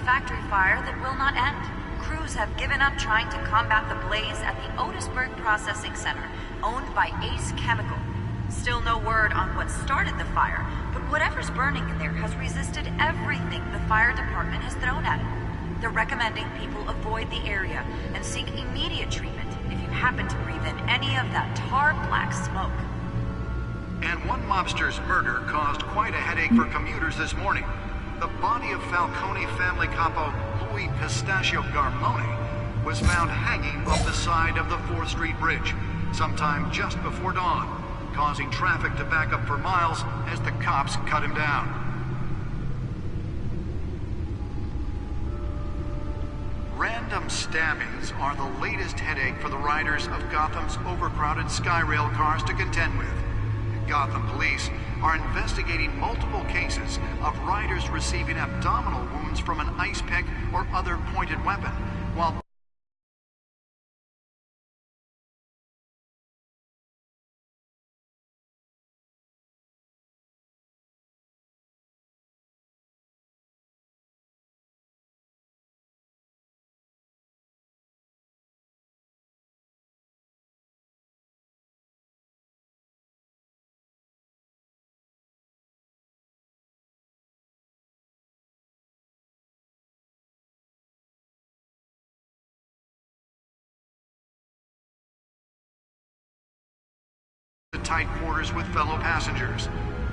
factory fire that will not end. Crews have given up trying to combat the blaze at the Otisburg Processing Center, owned by Ace Chemical. Still no word on what started the fire, but whatever's burning in there has resisted everything the fire department has thrown at it. They're recommending people avoid the area and seek immediate treatment if you happen to breathe in any of that tar black smoke. And one mobster's murder caused quite a headache for commuters this morning. The body of Falcone family capo Louis Pistachio Garmone was found hanging off the side of the 4th Street Bridge sometime just before dawn, causing traffic to back up for miles as the cops cut him down. Random stabbings are the latest headache for the riders of Gotham's overcrowded Skyrail cars to contend with. Gotham police are investigating multiple cases of riders receiving abdominal wounds from an ice pick or other pointed weapon, while tight quarters with fellow passengers.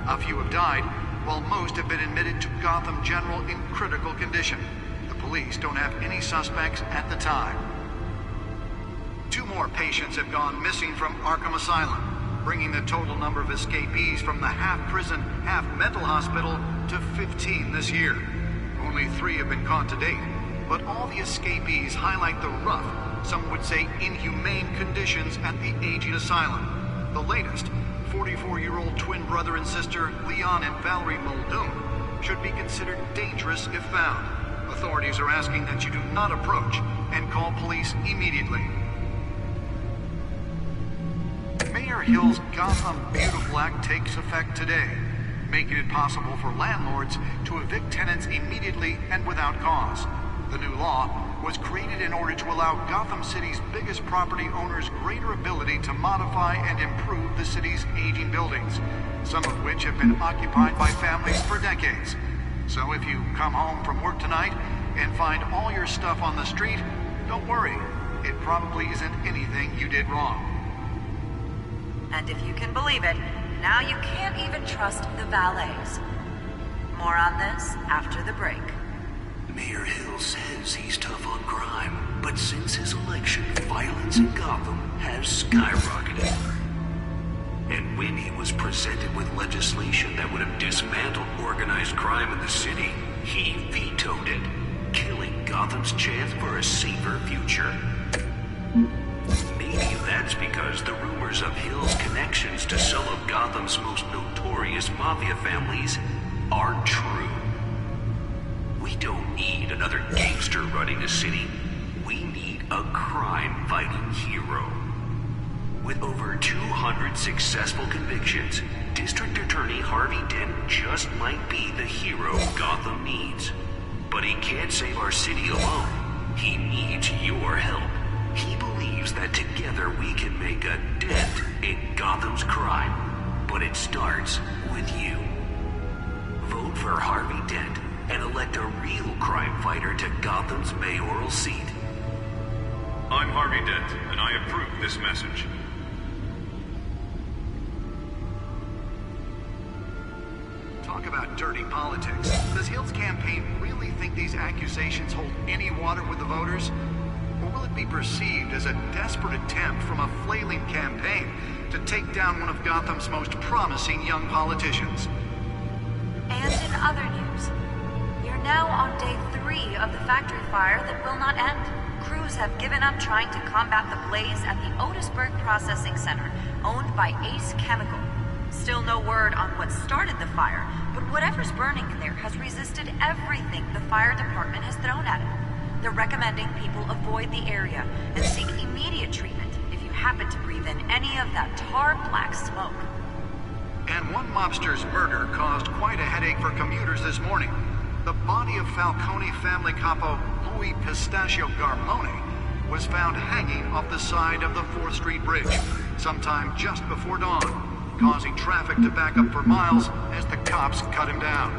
A few have died, while most have been admitted to Gotham General in critical condition. The police don't have any suspects at the time. 2 more patients have gone missing from Arkham Asylum, bringing the total number of escapees from the half-prison, half-mental hospital to 15 this year. Only 3 have been caught to date, but all the escapees highlight the rough, some would say inhumane conditions at the aging asylum. The latest, 44-year-old twin brother and sister Leon and Valerie Muldoon, should be considered dangerous if found. Authorities are asking that you do not approach and call police immediately. Mayor Hill's Gotham Beautiful Act takes effect today, making it possible for landlords to evict tenants immediately and without cause. The new law was created in order to allow Gotham City's biggest property owners greater ability to modify and improve the city's aging buildings, some of which have been occupied by families for decades. So if you come home from work tonight and find all your stuff on the street, don't worry. It probably isn't anything you did wrong. And if you can believe it, now you can't even trust the valets. More on this after the break. Mayor Hill says he's tough on crime, but since his election, violence in Gotham has skyrocketed. And when he was presented with legislation that would have dismantled organized crime in the city, he vetoed it, killing Gotham's chance for a safer future. Maybe that's because the rumors of Hill's connections to some of Gotham's most notorious mafia families aren't true. We don't need another gangster running the city. We need a crime-fighting hero. With over 200 successful convictions, District Attorney Harvey Dent just might be the hero Gotham needs. But he can't save our city alone. He needs your help. He believes that together we can make a dent in Gotham's crime. But it starts with you. Vote for Harvey Dent and elect a real crime fighter to Gotham's mayoral seat. I'm Harvey Dent, and I approve this message. Talk about dirty politics. Does Hill's campaign really think these accusations hold any water with the voters? Or will it be perceived as a desperate attempt from a flailing campaign to take down one of Gotham's most promising young politicians? And in other news, you're now on day 3 of the factory fire that will not end. Crews have given up trying to combat the blaze at the Otisburg Processing Center, owned by Ace Chemical. Still no word on what started the fire, but whatever's burning in there has resisted everything the fire department has thrown at it. They're recommending people avoid the area and seek immediate treatment if you happen to breathe in any of that tar black smoke. And one mobster's murder caused quite a headache for commuters this morning. the body of Falcone family capo Louis Pistachio Garmone was found hanging off the side of the 4th Street Bridge sometime just before dawn, causing traffic to back up for miles as the cops cut him down.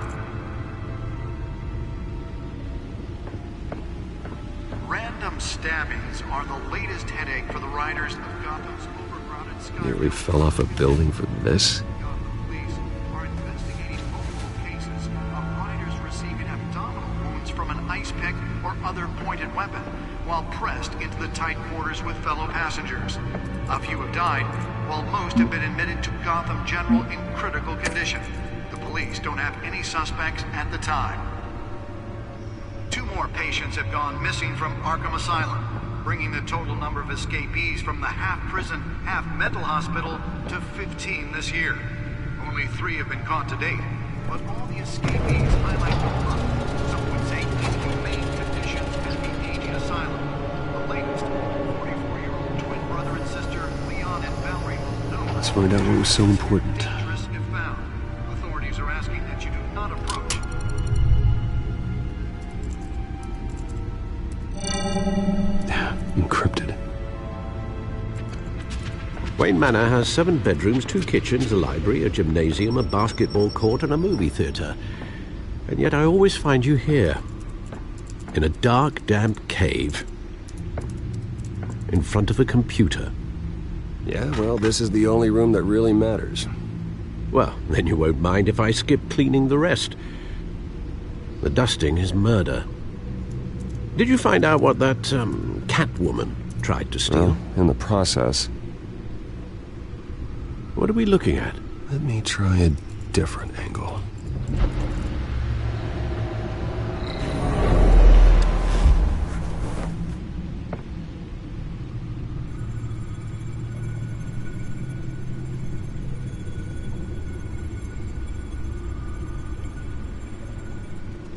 Random stabbings are the latest headache for the riders of Gotham's overcrowded sky. Nearly fell off a building for this. Gotham police are investigating multiple cases of riders receiving abdominal wounds from an ice pick or other pointed weapon while pressed into the tight quarters with fellow passengers. A few have died, while most have been admitted to Gotham General in critical condition. The police don't have any suspects at the time. 2 more patients have gone missing from Arkham Asylum, bringing the total number of escapees from the half-prison, half-mental hospital to 15 this year. Only 3 have been caught to date, but all the escapees highlight the rough, some would say inhumane conditions at the aging asylum. The latest, 44-year-old twin brother and sister, Leon and Valerie Muldoon. Let's find out what was so important. Dangerous if found. Authorities are asking that you do not approach. Encrypted. Wayne Manor has 7 bedrooms, 2 kitchens, a library, a gymnasium, a basketball court, and a movie theatre. And yet I always find you here, in a dark, damp cave, in front of a computer. Yeah, well, this is the only room that really matters. Well, then you won't mind if I skip cleaning the rest. The dusting is murder. Did you find out what that, Catwoman tried to steal? Well, in the process. What are we looking at? Let me try a different angle.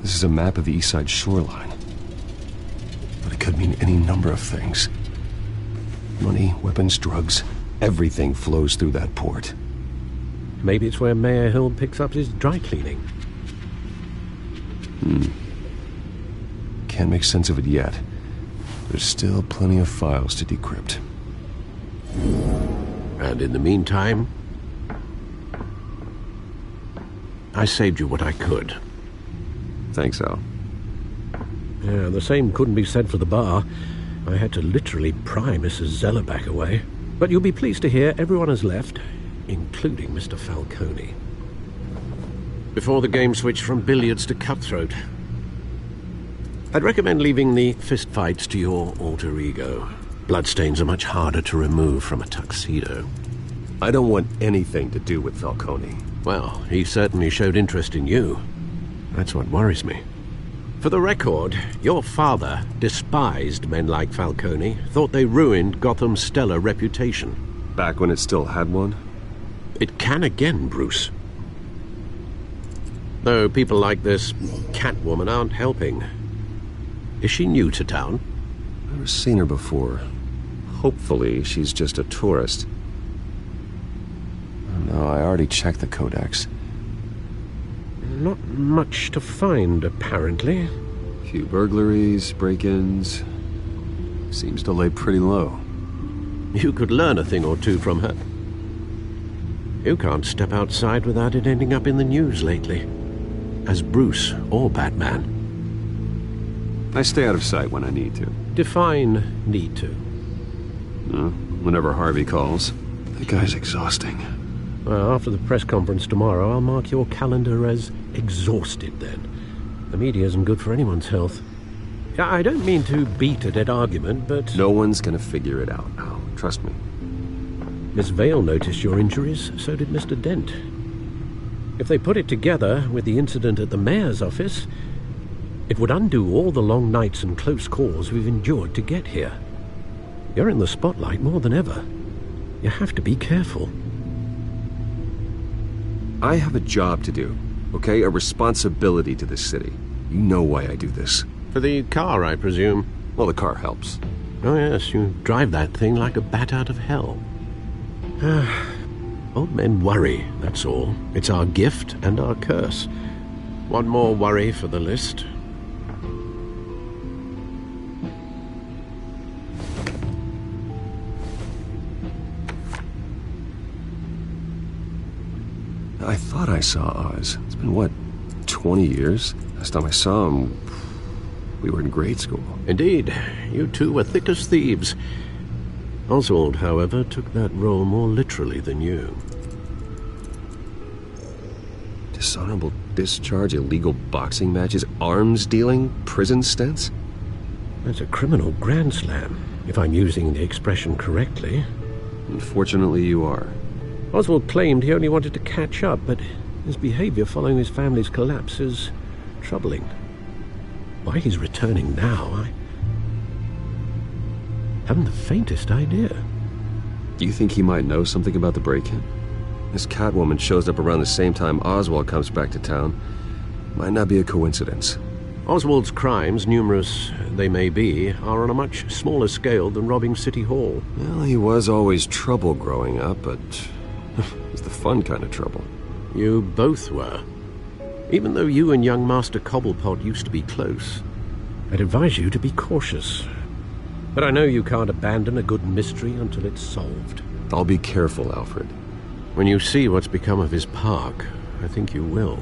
This is a map of the East Side shoreline. But it could mean any number of things. Money, weapons, drugs, everything flows through that port. Maybe it's where Mayor Hill picks up his dry cleaning. Can't make sense of it yet. There's still plenty of files to decrypt. And in the meantime, I saved you what I could. Thanks, Al. Yeah, the same couldn't be said for the bar. I had to literally pry Mrs. Zeller back away. But you'll be pleased to hear everyone has left, including Mr. Falcone. Before the game switched from billiards to cutthroat. I'd recommend leaving the fistfights to your alter ego. Bloodstains are much harder to remove from a tuxedo. I don't want anything to do with Falcone. Well, he certainly showed interest in you. That's what worries me. For the record, your father despised men like Falcone, thought they ruined Gotham's stellar reputation. Back when it still had one? It can again, Bruce. Though people like this Catwoman aren't helping. Is she new to town? Never seen her before. Hopefully, she's just a tourist. No, I already checked the codex. Not much to find, apparently. Few burglaries, break-ins. Seems to lay pretty low. You could learn a thing or two from her. You can't step outside without it ending up in the news lately. As Bruce or Batman. I stay out of sight when I need to. Define need to. Whenever Harvey calls. That guy's exhausting. Well, after the press conference tomorrow, I'll mark your calendar as exhausted then. The media isn't good for anyone's health. I don't mean to beat a dead argument, but... No one's gonna figure it out now. Trust me. Miss Vale noticed your injuries, so did Mr. Dent. If they put it together with the incident at the mayor's office, it would undo all the long nights and close calls we've endured to get here. You're in the spotlight more than ever. You have to be careful. I have a job to do, okay? A responsibility to this city. You know why I do this. For the car, I presume. Well, the car helps. Oh yes, you drive that thing like a bat out of hell. Old men worry, that's all. It's our gift and our curse. One more worry for the list. I thought I saw Oz. It's been, what, 20 years? Last time I saw him, we were in grade school. Indeed, you two were thick as thieves. Oswald, however, took that role more literally than you. Dishonorable discharge, illegal boxing matches, arms dealing, prison stints? That's a criminal grand slam, if I'm using the expression correctly. Unfortunately, you are. Oswald claimed he only wanted to catch up, but his behavior following his family's collapse is troubling. Why he's returning now, I haven't the faintest idea. Do you think he might know something about the break-in? This Catwoman shows up around the same time Oswald comes back to town. Might not be a coincidence. Oswald's crimes, numerous they may be, are on a much smaller scale than robbing City Hall. Well, he was always trouble growing up, but it's the fun kind of trouble. You both were. Even though you and young Master Cobblepot used to be close, I'd advise you to be cautious. But I know you can't abandon a good mystery until it's solved. I'll be careful, Alfred. When you see what's become of his park, I think you will.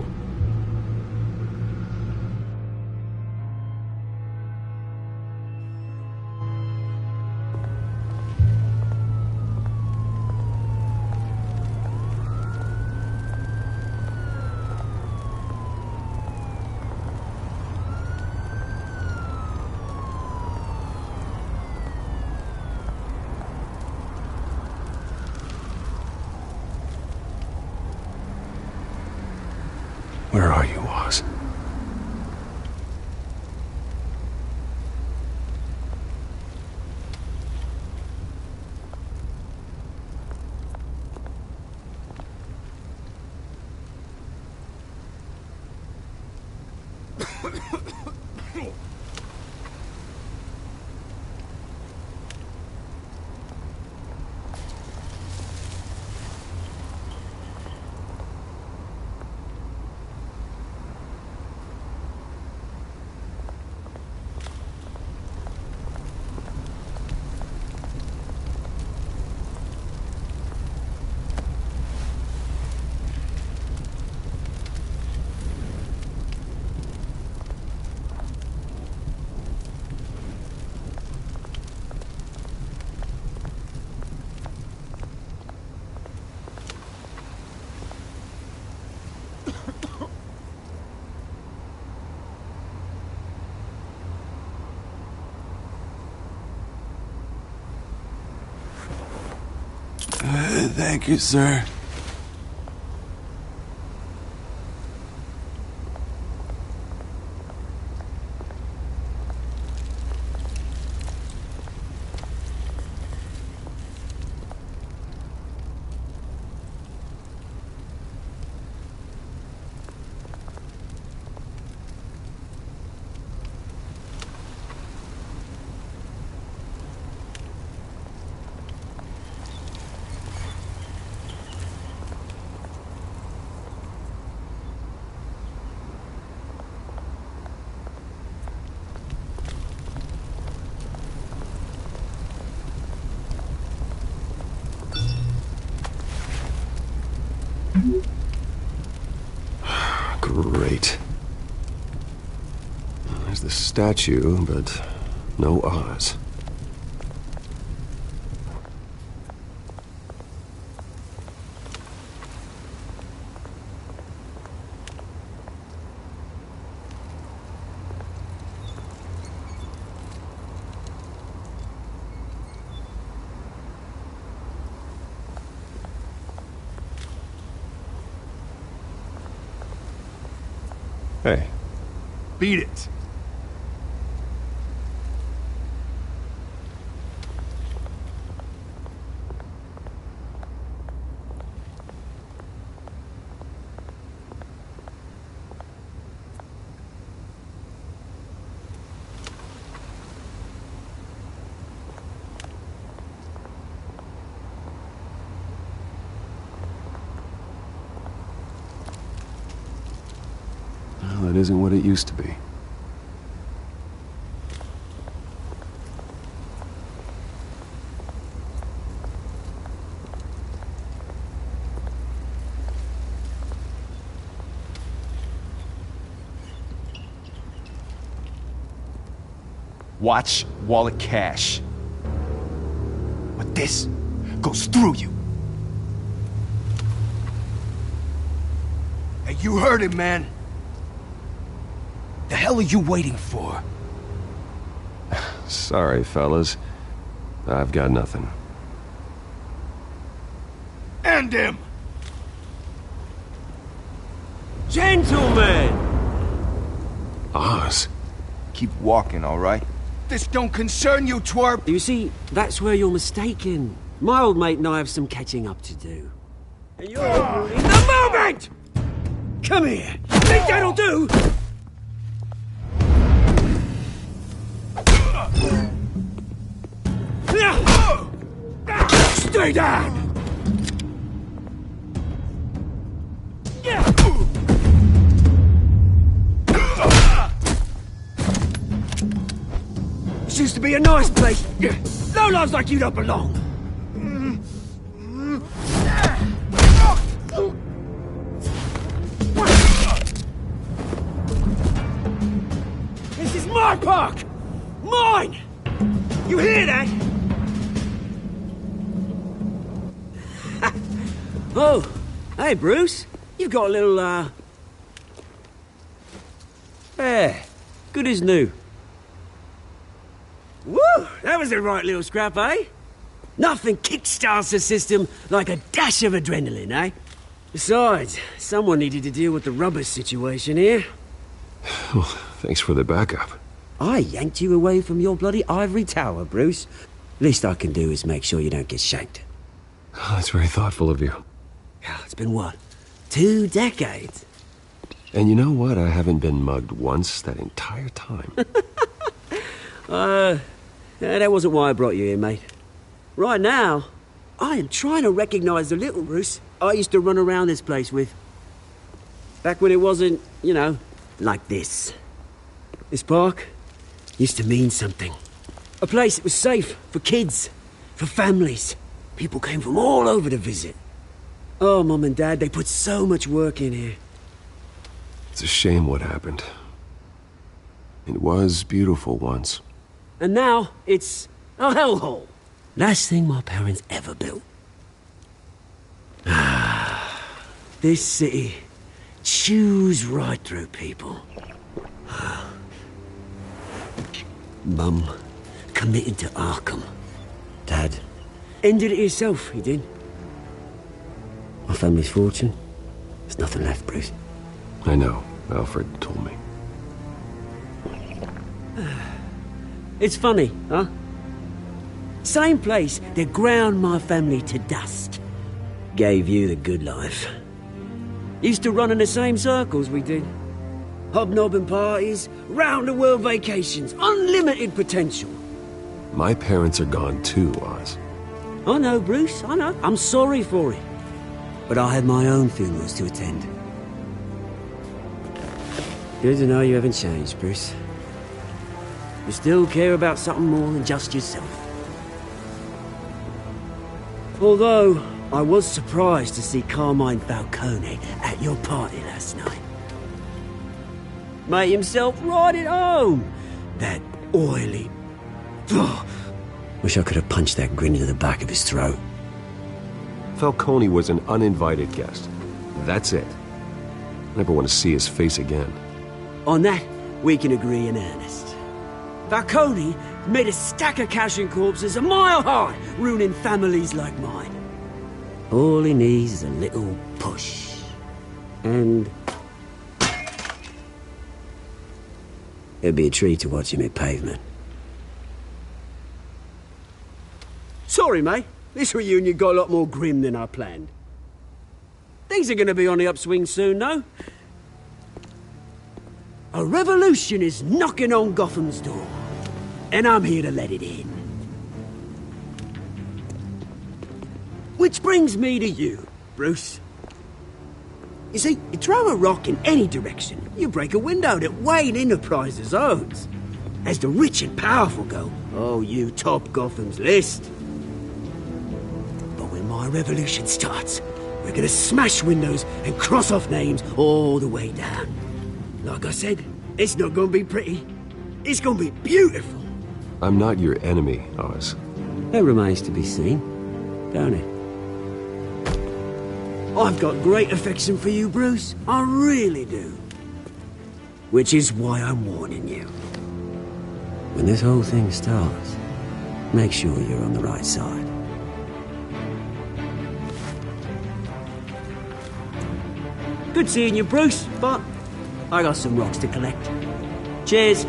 Where are you, Oz? Thank you, sir. Great. There's the statue, but no Oz. Hey. Beat it. isn't what it used to be. Watch wallet cash. But this goes through you. Hey, you heard it, man. The hell are you waiting for? Sorry, fellas. I've got nothing. End him! Gentlemen! Oz. Keep walking, all right? This don't concern you, twerp! You see, that's where you're mistaken. My old mate and I have some catching up to do. And you're in the moment! Come here! Think that'll do? Stay down! This used to be a nice place. Lowlifes like you don't belong. This is my park! Mine! You hear that? Oh, hey, Bruce. You've got a little, Yeah, good as new. Woo! That was a right little scrap, eh? Nothing kickstarts the system like a dash of adrenaline, eh? Besides, someone needed to deal with the rubber situation here. Well, thanks for the backup. I yanked you away from your bloody ivory tower, Bruce. Least I can do is make sure you don't get shanked. Oh, that's very thoughtful of you. It's been what? 2 decades? And you know what? I haven't been mugged once that entire time. That wasn't why I brought you here, mate. Right now, I am trying to recognize the little Bruce I used to run around this place with. Back when it wasn't, you know, like this. This park used to mean something. A place that was safe for kids, for families. People came from all over to visit. Oh, Mum and Dad, they put so much work in here. It's a shame what happened. It was beautiful once. And now, it's a hellhole. Last thing my parents ever built. This city chews right through people. Mum committed to Arkham. Dad ended it himself, he did. My family's fortune, there's nothing left, Bruce. I know. Alfred told me. It's funny, huh? Same place that ground my family to dust. Gave you the good life. Used to run in the same circles we did. Hobnobbing parties, round-the-world vacations, unlimited potential. My parents are gone too, Oz. I know, Bruce, I know. I'm sorry for it. But I had my own funerals to attend. Good to know you haven't changed, Bruce. You still care about something more than just yourself. Although, I was surprised to see Carmine Falcone at your party last night. Made himself right at home. That oily... Ugh. Wish I could have punched that grin into the back of his throat. Falcone was an uninvited guest. That's it. Never want to see his face again. On that, we can agree in earnest. Falcone made a stack of cash and corpses a mile high, ruining families like mine. All he needs is a little push. And... it'd be a treat to watch him hit pavement. Sorry, mate. This reunion got a lot more grim than I planned. Things are gonna be on the upswing soon, though. A revolution is knocking on Gotham's door. And I'm here to let it in. Which brings me to you, Bruce. You see, you throw a rock in any direction, you break a window that Wayne Enterprises owns. As the rich and powerful go, oh, you top Gotham's list. But when my revolution starts, we're gonna smash windows and cross off names all the way down. Like I said, it's not gonna be pretty. It's gonna be beautiful. I'm not your enemy, Oz. That remains to be seen, don't it? I've got great affection for you, Bruce. I really do. Which is why I'm warning you. When this whole thing starts, make sure you're on the right side. Good seeing you, Bruce, but I got some rocks to collect. Cheers.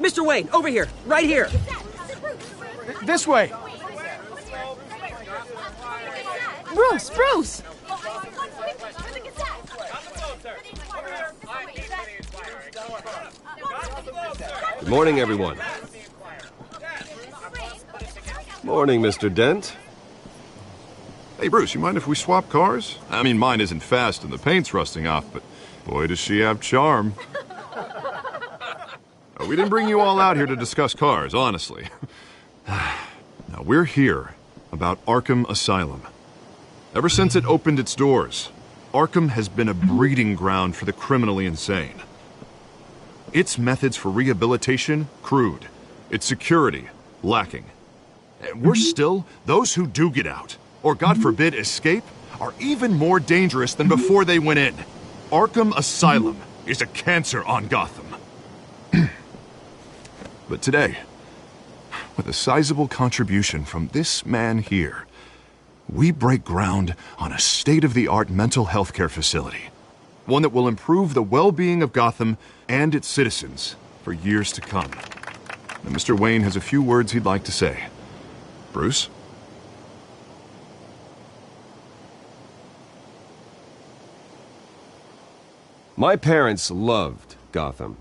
Mr. Wayne, over here, right here. This way. Bruce! Good morning, everyone. Morning, Mr. Dent. Hey, Bruce, you mind if we swap cars? I mean, mine isn't fast and the paint's rusting off, but boy, does she have charm. We didn't bring you all out here to discuss cars, honestly. Now, we're here about Arkham Asylum. Ever since it opened its doors, Arkham has been a breeding ground for the criminally insane. Its methods for rehabilitation, crude. Its security, lacking. And worse still, those who do get out, or God forbid escape, are even more dangerous than before they went in. Arkham Asylum is a cancer on Gotham. But today, with a sizable contribution from this man here, we break ground on a state-of-the-art mental health care facility. One that will improve the well-being of Gotham and its citizens for years to come. And Mr. Wayne has a few words he'd like to say. Bruce? My parents loved Gotham.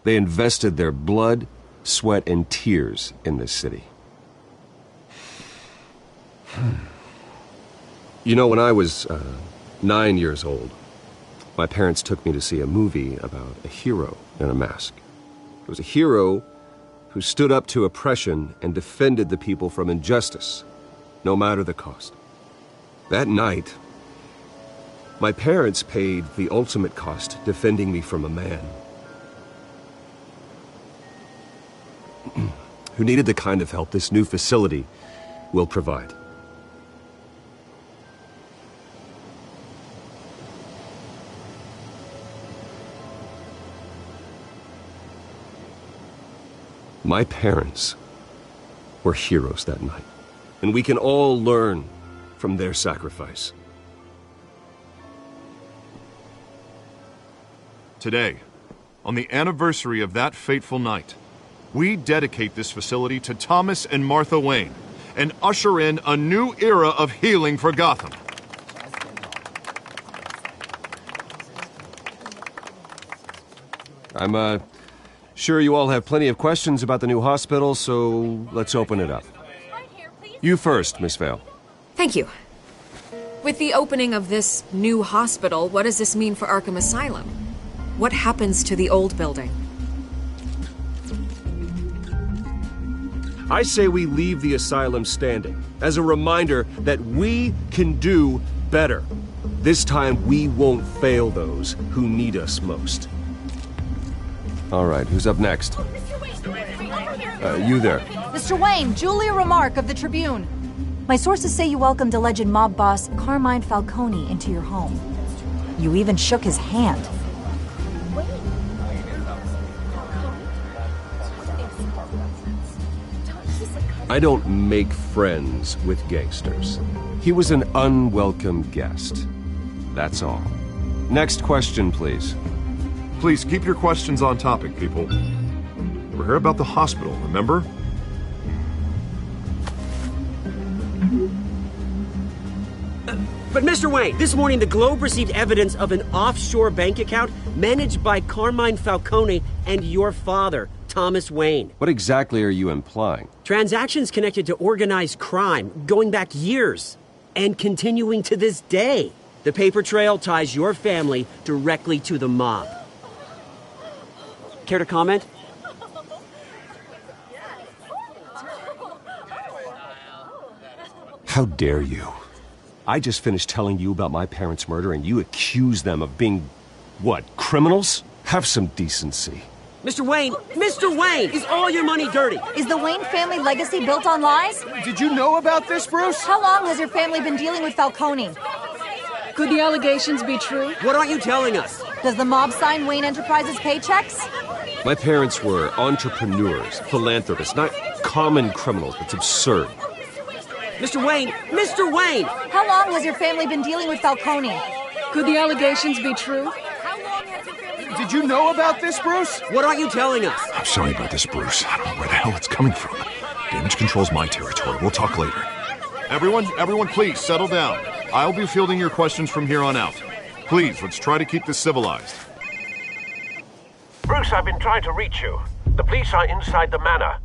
They invested their blood, sweat, and tears in this city. You know, when I was 9 years old, my parents took me to see a movie about a hero in a mask. It was a hero who stood up to oppression and defended the people from injustice, no matter the cost. That night, my parents paid the ultimate cost defending me from a man who needed the kind of help this new facility will provide. My parents were heroes that night, and we can all learn from their sacrifice. Today, on the anniversary of that fateful night, we dedicate this facility to Thomas and Martha Wayne and usher in a new era of healing for Gotham. I'm sure you all have plenty of questions about the new hospital, so let's open it up. You first, Miss Vale. Thank you. With the opening of this new hospital, what does this mean for Arkham Asylum? What happens to the old building? I say we leave the asylum standing as a reminder that we can do better. This time we won't fail those who need us most. All right, who's up next? Mr. Wayne, You there. Mr. Wayne, Julia Remark of the Tribune. My sources say you welcomed alleged mob boss Carmine Falcone into your home. You even shook his hand. I don't make friends with gangsters. He was an unwelcome guest. That's all. Next question, please. Please keep your questions on topic, people. We're here about the hospital, remember? But Mr. Wayne, this morning the Globe received evidence of an offshore bank account managed by Carmine Falcone and your father, Thomas Wayne. What exactly are you implying? Transactions connected to organized crime going back years and continuing to this day. The paper trail ties your family directly to the mob. Care to comment? How dare you? I just finished telling you about my parents' murder and you accuse them of being, what, criminals? Have some decency. Mr. Wayne, is all your money dirty? Is the Wayne family legacy built on lies? Did you know about this, Bruce? How long has your family been dealing with Falcone? Could the allegations be true? What aren't you telling us? Does the mob sign Wayne Enterprises paychecks? My parents were entrepreneurs, philanthropists, not common criminals. It's absurd. Mr. Wayne! How long has your family been dealing with Falcone? Could the allegations be true? Did you know about this, Bruce? What aren't you telling us? I'm sorry about this, Bruce. I don't know where the hell it's coming from. Damage control's my territory. We'll talk later. Everyone, please, settle down. I'll be fielding your questions from here on out. Please, let's try to keep this civilized. Bruce, I've been trying to reach you. The police are inside the manor.